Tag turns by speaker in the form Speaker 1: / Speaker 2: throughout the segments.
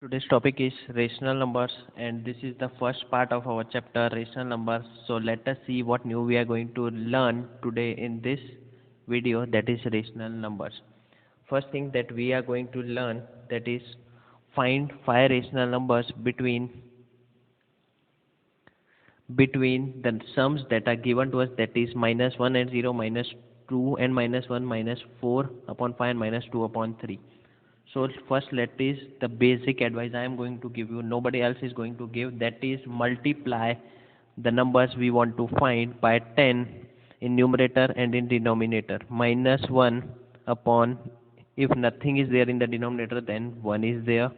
Speaker 1: Today's topic is rational numbers, and this is the first part of our chapter rational numbers. So let us see what new we are going to learn today in this video, that is rational numbers. First thing that we are going to learn, that is find five rational numbers between the sums that are given to us, that is minus 1 and 0, minus 2 and minus 1, minus 4 upon 5 and minus 2 upon 3. So first, let is the basic advice I am going to give you, nobody else is going to give, that is multiply the numbers we want to find by 10 in numerator and in denominator. Minus 1 upon, if nothing is there in the denominator, then 1 is there.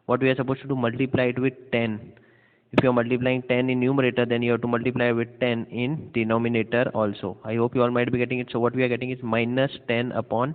Speaker 1: What we are supposed to do, multiply it with 10. If you are multiplying 10 in numerator, then you have to multiply with 10 in denominator also. I hope you all might be getting it. So what we are getting is minus 10 upon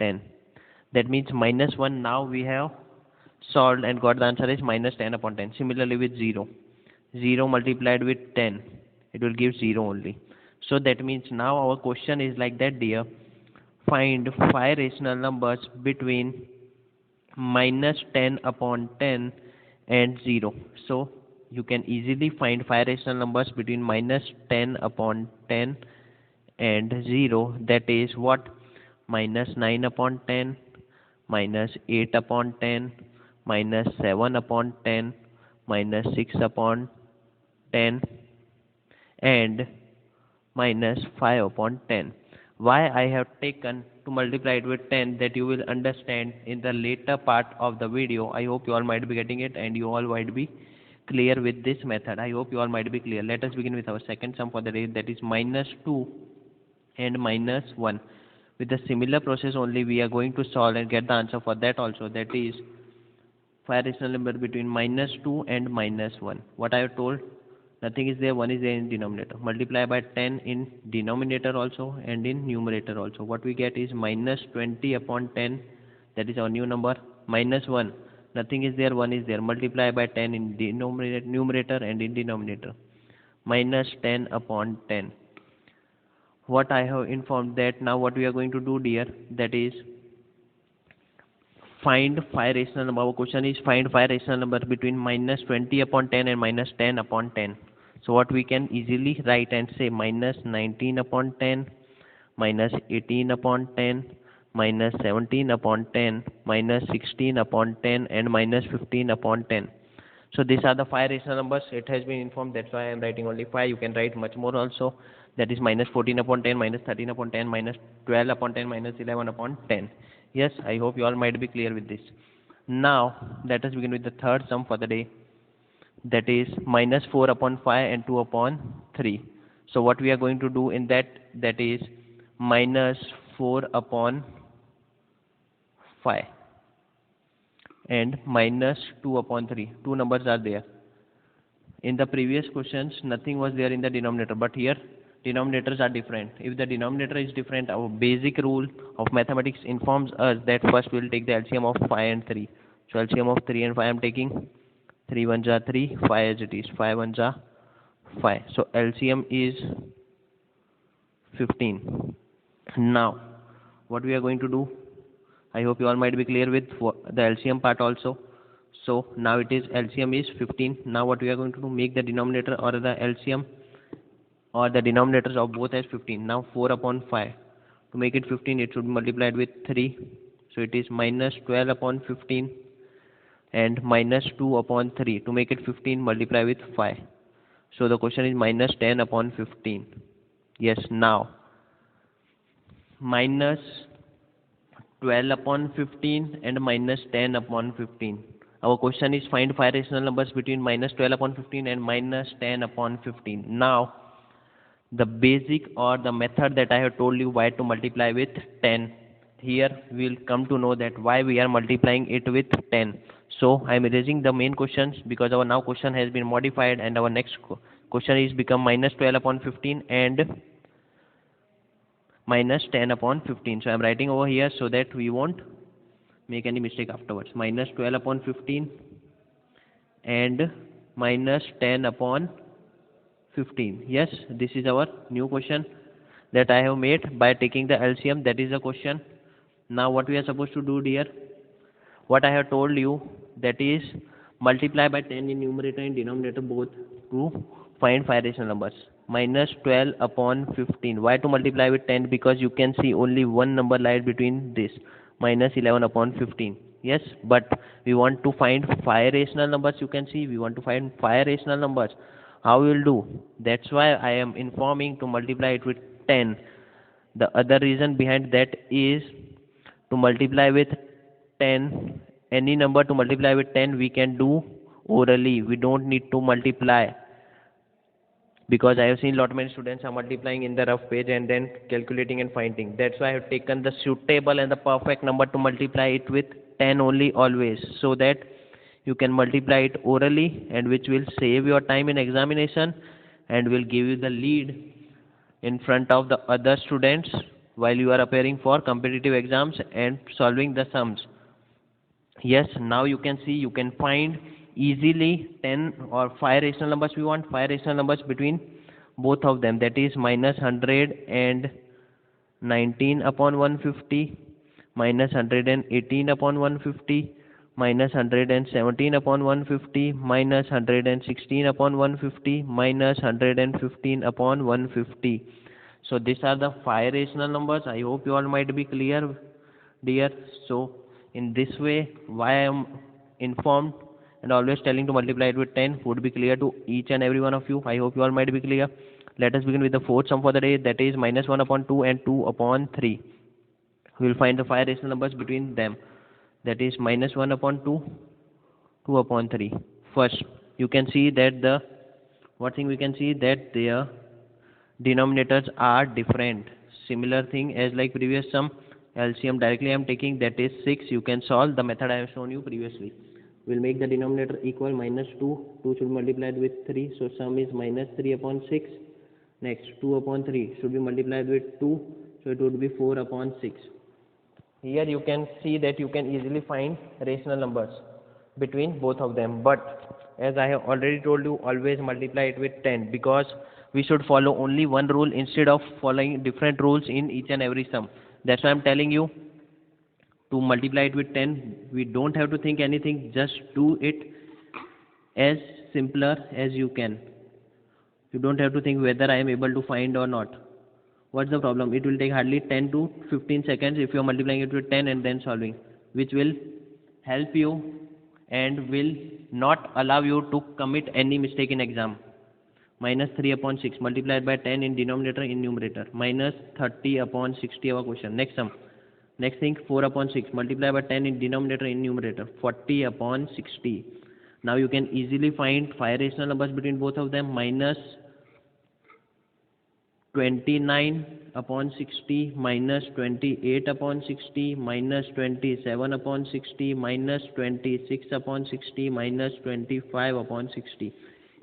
Speaker 1: 10. That means minus 1 now we have solved and got the answer is minus 10 upon 10. Similarly with 0. 0 multiplied with 10, it will give 0 only. So that means now our question is like that, dear. Find 5 rational numbers between minus 10 upon 10 and 0. So you can easily find 5 rational numbers between minus 10 upon 10 and 0. That is what? Minus 9 upon 10, minus 8 upon 10, minus 7 upon 10, minus 6 upon 10, and minus 5 upon 10. Why I have taken to multiply it with 10, that you will understand in the later part of the video. I hope you all might be getting it and you all might be clear with this method. I hope you all might be clear. Let us begin with our second sum for the day, that is minus 2 and minus 1. With the similar process only we are going to solve and get the answer for that also, that is 5 rational number between minus 2 and minus 1. What I have told, nothing is there, 1 is there in denominator. Multiply by 10 in denominator also and in numerator also. What we get is minus 20 upon 10, that is our new number. Minus 1, nothing is there, 1 is there. Multiply by 10 in numerator and in denominator. Minus 10 upon 10. What I have informed, that now what we are going to do, dear, that is find 5 rational number. Our question is find 5 rational number between minus 20 upon 10 and minus 10 upon 10. So what we can easily write and say, minus 19 upon 10, minus 18 upon 10, minus 17 upon 10, minus 16 upon 10, and minus 15 upon 10. So these are the 5 rational numbers. It has been informed, that's why I am writing only 5. You can write much more also. That is minus 14 upon 10, minus 13 upon 10, minus 12 upon 10, minus 11 upon 10. Yes, I hope you all might be clear with this. Now, let us begin with the third sum for the day. That is minus 4 upon 5 and 2 upon 3. So what we are going to do in that, that is minus 4 upon 5 and minus 2 upon 3. Two numbers are there. In the previous questions, nothing was there in the denominator, but here denominators are different. If the denominator is different, our basic rule of mathematics informs us that first we will take the LCM of 5 and 3. So LCM of 3 and 5 I am taking. 3 ones are 3, 5 as it is, 5 ones are 5. So LCM is 15. Now, what we are going to do, I hope you all might be clear with the LCM part also. So now it is LCM is 15. Now what we are going to do, make the denominator or the LCM or the denominators of both as 15. Now 4 upon 5. To make it 15, it should be multiplied with 3. So it is minus 12 upon 15 and minus 2 upon 3. To make it 15, multiply with 5. So the question is minus 10 upon 15. Yes, now minus 12 upon 15 and minus 10 upon 15. Our question is find 5 rational numbers between minus 12 upon 15 and minus 10 upon 15. Now, the basic or the method that I have told you why to multiply with 10. Here we will come to know that why we are multiplying it with 10. So I am erasing the main questions because our now question has been modified and our next question is become minus 12 upon 15 and minus 10 upon 15. So I am writing over here so that we won't make any mistake afterwards. Minus 12 upon 15 and minus 10 upon 15. Yes, this is our new question that I have made by taking the LCM. That is the question. Now what we are supposed to do, dear? What I have told you, that is multiply by 10 in numerator and denominator both to find 5 rational numbers. Minus 12 upon 15. Why to multiply with 10? Because you can see only one number lies between this. Minus 11 upon 15. Yes, but we want to find 5 rational numbers. You can see we want to find 5 rational numbers. How we will do? That's why I am informing to multiply it with 10. The other reason behind that is to multiply with 10, any number to multiply with 10 we can do orally. We don't need to multiply, because I have seen lot many students are multiplying in the rough page and then calculating and finding. That's why I have taken the suitable and the perfect number to multiply it with 10 only always, so that you can multiply it orally, and which will save your time in examination and will give you the lead in front of the other students while you are appearing for competitive exams and solving the sums. Yes, now you can see you can find easily 10 or 5 rational numbers. We want 5 rational numbers between both of them, that is minus 119 upon 150, minus 118 upon 150, minus 117 upon 150, minus 116 upon 150, minus 115 upon 150. So these are the 5 rational numbers. I hope you all might be clear, dear. So in this way, why I am informed and always telling to multiply it with 10 would be clear to each and every one of you. I hope you all might be clear. Let us begin with the fourth sum for the day, that is minus 1 upon 2 and 2 upon 3. We will find the 5 rational numbers between them, that is minus 1 upon 2, 2 upon 3. First, you can see that we can see that their denominators are different. Similar thing as like previous sum, LCM directly I am taking, that is 6. You can solve the method I have shown you previously. We'll make the denominator equal minus 2. 2 should be multiplied with 3. So sum is minus 3 upon 6. Next 2 upon 3 should be multiplied with 2. So it would be 4 upon 6. Here you can see that you can easily find rational numbers between both of them. But as I have already told you, always multiply it with 10, because we should follow only one rule instead of following different rules in each and every sum. That's why I'm telling you to multiply it with 10. We don't have to think anything, just do it as simpler as you can. You don't have to think whether I am able to find or not. What's the problem? It will take hardly 10 to 15 seconds if you are multiplying it with 10 and then solving, which will help you and will not allow you to commit any mistake in exam. Minus 3 upon 6 multiplied by 10 in denominator in numerator. Minus 30 upon 60 our question. Next sum. Next thing, 4 upon 6 multiplied by 10 in denominator in numerator. 40 upon 60. Now you can easily find 5 rational numbers between both of them. Minus 29 upon 60, minus 28 upon 60, minus 27 upon 60, minus 26 upon 60, minus 25 upon 60.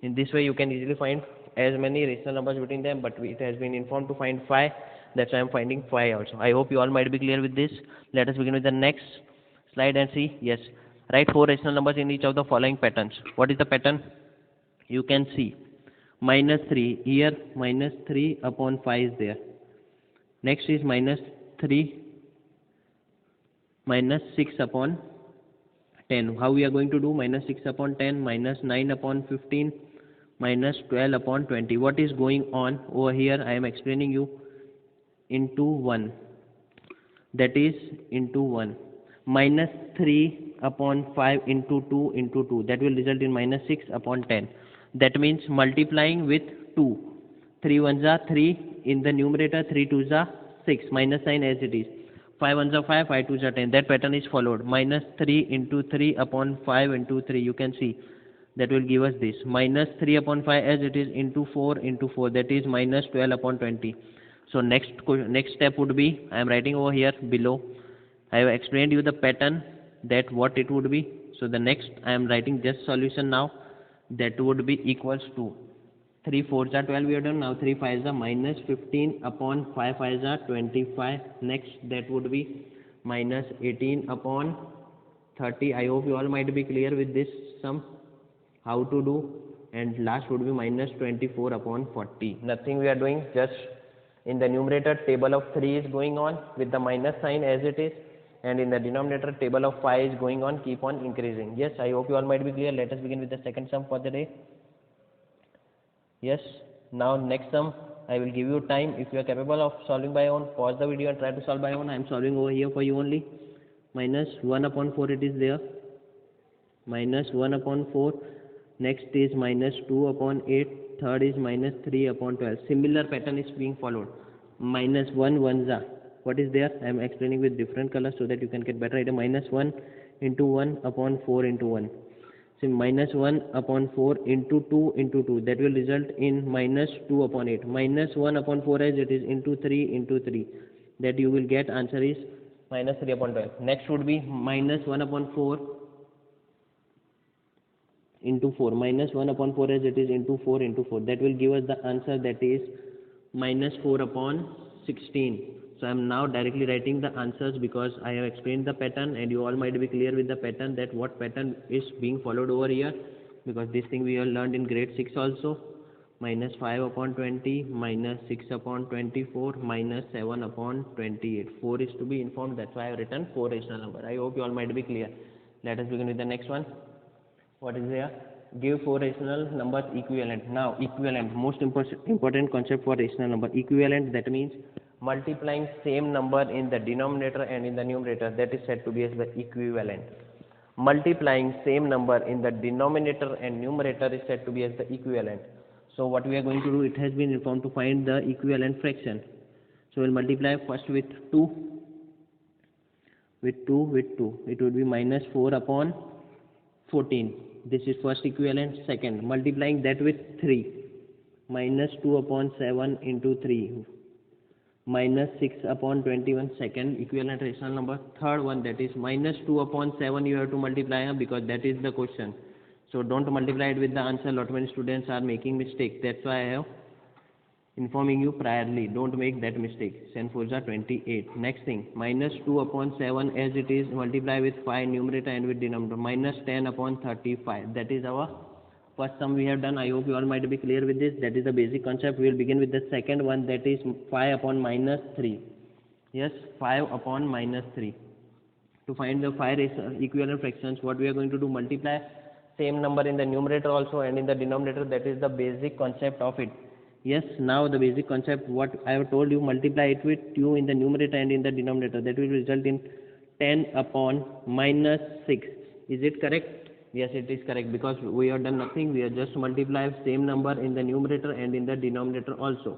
Speaker 1: In this way you can easily find as many rational numbers between them, but it has been informed to find 5. That's why I am finding 5 also. I hope you all might be clear with this. Let us begin with the next slide and see. Yes, write 4 rational numbers in each of the following patterns. What is the pattern? You can see minus 3. Here minus 3 upon 5 is there. Next is minus 3, minus 6 upon 10. How we are going to do? Minus 6 upon 10, minus 9 upon 15, minus 12 upon 20. What is going on over here? I am explaining you. Into 1. That is into 1. Minus 3 upon 5 into 2 into 2. That will result in minus 6 upon 10. That means multiplying with 2. 3 ones are 3 in the numerator, 3 twos are 6, minus sign as it is. 5 ones are 5, 5 twos are 10. That pattern is followed. Minus 3 into 3 upon 5 into 3. You can see that will give us this. Minus 3 upon 5 as it is into 4 into 4. That is minus 12 upon 20. So next step would be, I am writing over here below. I have explained you the pattern, that what it would be. So the next I am writing just solution now. That would be equals to 3 4s are 12 we have done. Now 3 5s are minus 15 upon 5 5s are 25. Next that would be minus 18 upon 30. I hope you all might be clear with this sum, how to do. And last would be minus 24 upon 40. Nothing we are doing, just in the numerator table of 3 is going on with the minus sign as it is. and in the denominator table of 5 is going on, keep on increasing. Yes, I hope you all might be clear. Let us begin with the second sum for the day. Yes, now next sum I will give you time. If you are capable of solving by own, pause the video and try to solve by own. I am solving over here for you only. Minus 1 upon 4 it is there. Minus 1 upon 4. Next is minus 2 upon 8. Third is minus 3 upon 12. Similar pattern is being followed. Minus 1 1 za. What is there? I am explaining with different colors so that you can get better idea. Minus 1 into 1 upon 4 into 1. So minus 1 upon 4 into 2 into 2. That will result in minus 2 upon 8. Minus 1 upon 4 as it is into 3 into 3. That you will get answer is minus 3 upon 12. Next would be minus 1 upon 4 into 4. Minus 1 upon 4 as it is into 4 into 4. That will give us the answer that is minus 4 upon 16. So I am now directly writing the answers because I have explained the pattern and you all might be clear with the pattern, that what pattern is being followed over here, because this thing we have learned in grade 6 also. Minus 5 upon 20, minus 6 upon 24, minus 7 upon 28. 4 is to be informed, that's why I have written 4 rational number. I hope you all might be clear. Let us begin with the next one. What is there? Give 4 rational numbers equivalent. Now equivalent, most important concept for rational number. Equivalent, that means multiplying same number in the denominator and in the numerator, that is said to be as the equivalent. Multiplying same number in the denominator and numerator is said to be as the equivalent. So what we are going to do, it has been informed to find the equivalent fraction. So we'll multiply first with 2, with 2. It would be minus 4 upon 14. This is first equivalent. Second, multiplying that with 3, minus 2 upon 7 into 3. Minus 6 upon 21, second equivalent rational number. Third one, that is minus 2 upon 7, you have to multiply because that is the question. So don't multiply it with the answer. Lot many students are making mistake. That's why I have informing you priorly. Don't make that mistake. 7 4s are 28. Next thing, minus 2 upon 7 as it is, multiply with 5 numerator and with denominator. Minus 10 upon 35. That is our first sum we have done. I hope you all might be clear with this. That is the basic concept. We will begin with the second one, that is 5 upon minus 3. Yes, 5 upon minus 3. To find the 5 equivalent fractions, what we are going to do, multiply same number in the numerator also and in the denominator. That is the basic concept of it. Yes, now the basic concept, what I have told you, multiply it with 2 in the numerator and in the denominator. That will result in 10 upon minus 6. Is it correct? Yes, it is correct, because we have done nothing. We have just multiplied same number in the numerator and in the denominator also.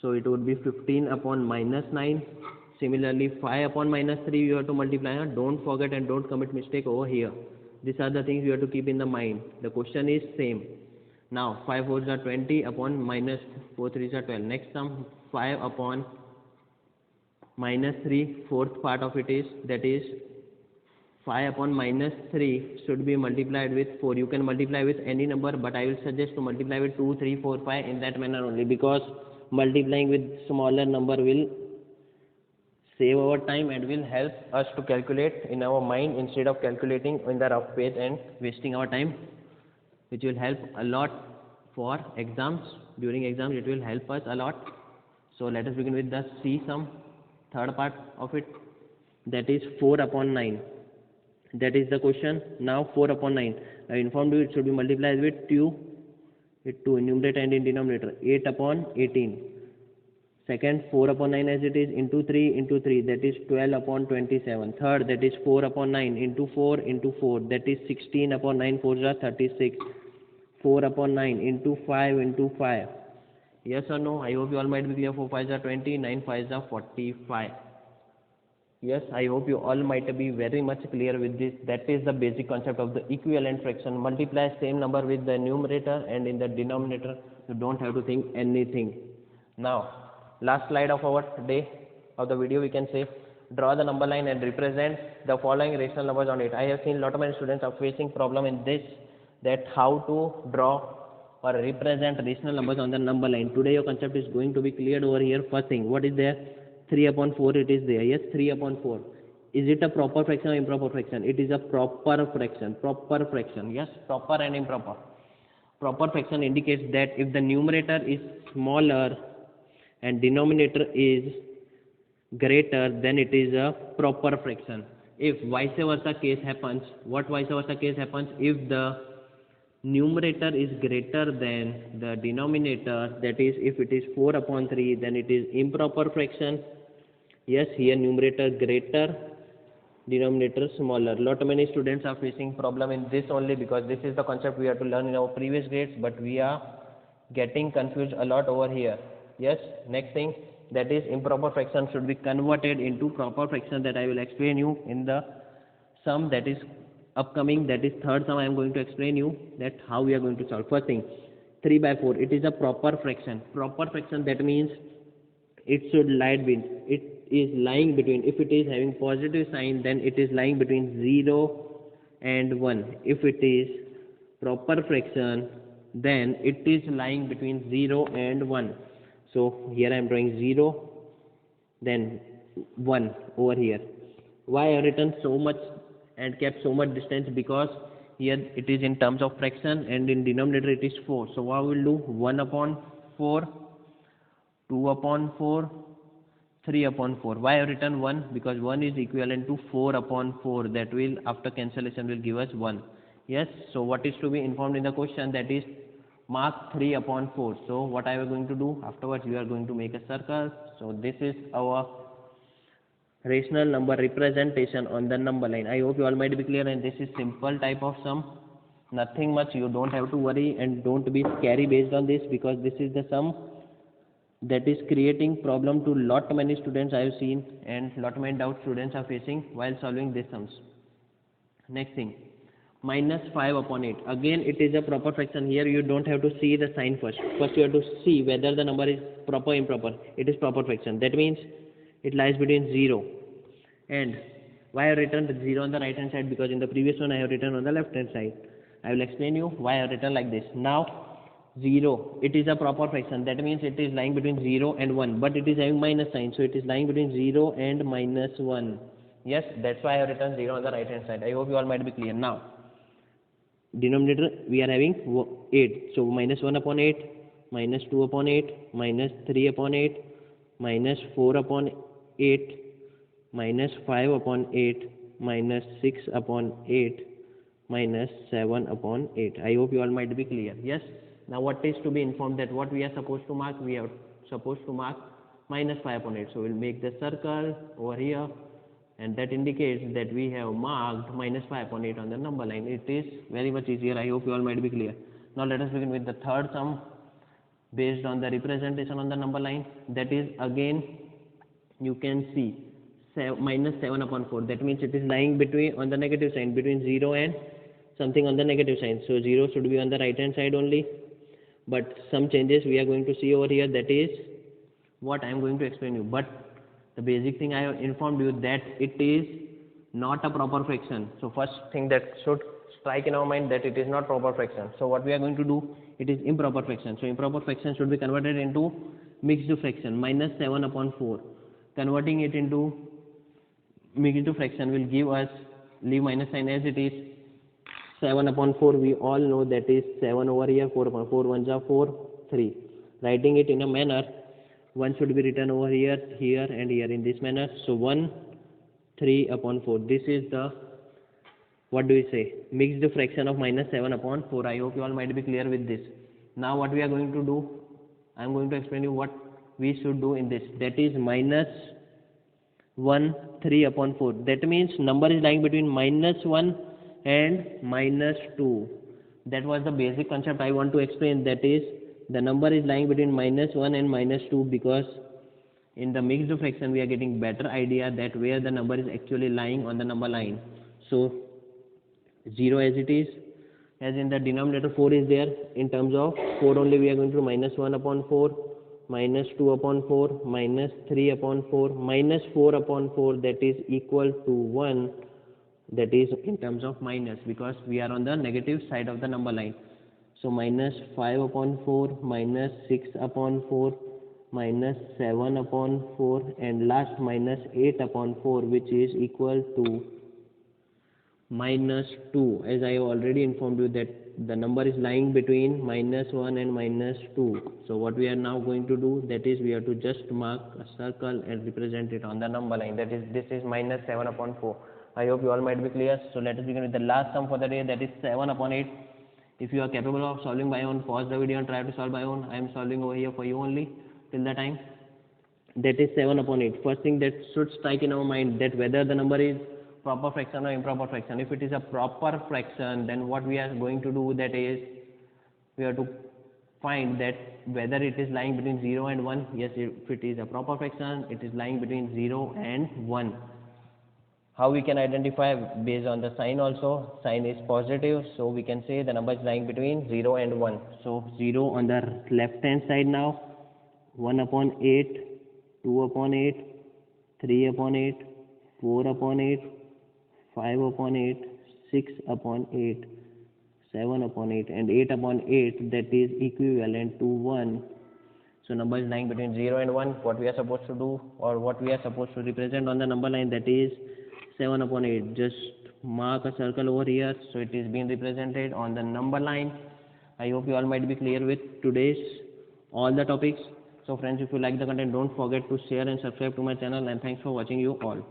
Speaker 1: So it would be 15 upon minus 9. Similarly, 5 upon minus 3 you have to multiply. Don't forget and don't commit mistake over here. These are the things you have to keep in the mind. The question is same. Now 5 4s are 20 upon minus 4 3s are 12. Next sum, 5 upon minus 3. Fourth part of it is, that is 5 upon minus 3 should be multiplied with 4. You can multiply with any number, but I will suggest to multiply with 2, 3, 4, 5 in that manner only, because multiplying with smaller number will save our time and will help us to calculate in our mind instead of calculating in the rough page and wasting our time, which will help a lot for exams. During exams it will help us a lot. So let us begin with the C sum, third part of it, that is 4 upon 9. That is the question. Now 4 upon 9. I informed you it should be multiplied with 2 in numerator and in denominator. 8 upon 18. Second, 4 upon 9 as it is, into 3, that is 12 upon 27. Third, that is 4 upon 9 into 4, that is 16 upon 9 4s are 36. 4 upon 9 into 5. Yes or no? I hope you all might be clear. 4 5s are 20, 9 5s are 45. Yes, I hope you all might be very much clear with this. That is the basic concept of the equivalent fraction. Multiply same number with the numerator and in the denominator. You don't have to think anything. Now, last slide of our day, of the video, we can say, draw the number line and represent the following rational numbers on it. I have seen a lot of many students are facing problem in this, that how to draw or represent rational numbers on the number line. Today your concept is going to be cleared over here. First thing, what is there? 3 upon 4 it is there. Yes, 3 upon 4. Is it a proper fraction or improper fraction? It is a proper fraction. Proper fraction. Yes, proper and improper. Proper fraction indicates that if the numerator is smaller and denominator is greater, then it is a proper fraction. If vice versa case happens, what vice versa case happens? If the numerator is greater than the denominator, that is if it is 4 upon 3, then it is improper fraction. Yes, here numerator greater, denominator smaller. Lot many students are facing problem in this only, because this is the concept we have to learn in our previous grades, but we are getting confused a lot over here. Yes, next thing, that is improper fraction should be converted into proper fraction, that I will explain you in the sum that is upcoming, that is third sum. I am going to explain you that how we are going to solve. First thing, 3 by 4, it is a proper fraction. Proper fraction, that means it should lie between, it is lying between, if it is having positive sign, then it is lying between 0 and 1. If it is proper fraction, then it is lying between 0 and 1. So here I am drawing 0, then 1 over here. Why I have written so much and kept so much distance? Because here it is in terms of fraction and in denominator it is 4. So what we will do? 1 upon 4, 2 upon 4, 3 upon 4. Why I have written 1? Because 1 is equivalent to 4 upon 4. That will, after cancellation, will give us 1. Yes, so what is to be informed in the question? That is mark 3 upon 4. So what I am going to do? Afterwards we are going to make a circle. So this is our rational number representation on the number line. I hope you all might be clear, and this is simple type of sum. Nothing much, you don't have to worry and don't be scary based on this, because this is the sum that is creating problem to lot many students I have seen, and lot many doubt students are facing while solving these sums. Next thing, minus 5 upon 8. Again it is a proper fraction. Here you don't have to see the sign first. First you have to see whether the number is proper or improper. It is proper fraction. That means it lies between 0 and, why I have written 0 on the right hand side? Because in the previous one I have written on the left hand side. I will explain you why I have written like this. Now 0, it is a proper fraction. That means it is lying between 0 and 1, but it is having minus sign, so it is lying between 0 and minus 1. Yes, that's why I have written 0 on the right hand side. I hope you all might be clear. Now denominator we are having 8, so minus 1 upon 8, minus 2 upon 8, minus 3 upon 8, minus 4 upon 8, minus 5 upon 8, minus 6 upon 8, minus 7 upon 8. I hope you all might be clear. Yes, now what is to be informed? That what we are supposed to mark? We are supposed to mark minus 5 upon 8. So we will make the circle over here, and that indicates that we have marked minus 5 upon 8 on the number line. It is very much easier. I hope you all might be clear. Now let us begin with the third sum based on the representation on the number line. That is, again you can see minus 7 upon 4. That means it is lying between, on the negative sign, between 0 and something on the negative sign. So 0 should be on the right hand side only, but some changes we are going to see over here. That is what I am going to explain you. But the basic thing I have informed you, that it is not a proper fraction. So first thing that should strike in our mind, that it is not proper fraction. So what we are going to do? It is improper fraction. So improper fraction should be converted into mixed fraction. Minus 7 upon 4. Converting it into mixed fraction will give us, leave minus sign as it is, 7 upon 4. We all know that is 7 over here. 4 upon 4, 1 is 4, 3. Writing it in a manner, 1 should be written over here, here and here in this manner. So 1, 3 upon 4. This is the, what do we say, mixed fraction of minus 7 upon 4. I hope you all might be clear with this. Now what we are going to do? I am going to explain you what we should do in this. That is minus 1, 3 upon 4. That means number is lying between minus 1 and minus 2. That was the basic concept I want to explain. That is, the number is lying between minus 1 and minus 2, because in the mixed fraction we are getting better idea that where the number is actually lying on the number line. So 0 as it is, as in the denominator 4 is there. In terms of 4 only we are going to minus 1 upon 4, minus 2 upon 4, minus 3 upon 4, minus 4 upon 4, that is equal to 1. That is in terms of minus, because we are on the negative side of the number line. So minus 5 upon 4, minus 6 upon 4, minus 7 upon 4, and last minus 8 upon 4, which is equal to minus 2, as I have already informed you that the number is lying between minus 1 and minus 2. So what we are now going to do, that is we have to just mark a circle and represent it on the number line, that is this is minus 7 upon 4. I hope you all might be clear. So let us begin with the last sum for the day, that is 7 upon 8. If you are capable of solving by own, pause the video and try to solve by own. I am solving over here for you only till the time. That is 7 upon 8. First thing that should strike in our mind, that whether the number is proper fraction or improper fraction. If it is a proper fraction, then what we are going to do, that is we have to find that whether it is lying between 0 and 1. Yes, if it is a proper fraction, it is lying between 0 and 1. How we can identify? Based on the sign also. Sign is positive, so we can say the number is lying between 0 and 1. So 0 on the left hand side now, 1 upon 8, 2 upon 8, 3 upon 8, 4 upon 8, 5 upon 8, 6 upon 8, 7 upon 8 and 8 upon 8, that is equivalent to 1. So number is lying between 0 and 1. What we are supposed to do, or what we are supposed to represent on the number line, that is 7 upon 8. Just mark a circle over here, so it is being represented on the number line. I hope you all might be clear with today's all the topics. So friends, if you like the content, don't forget to share and subscribe to my channel, and thanks for watching you all.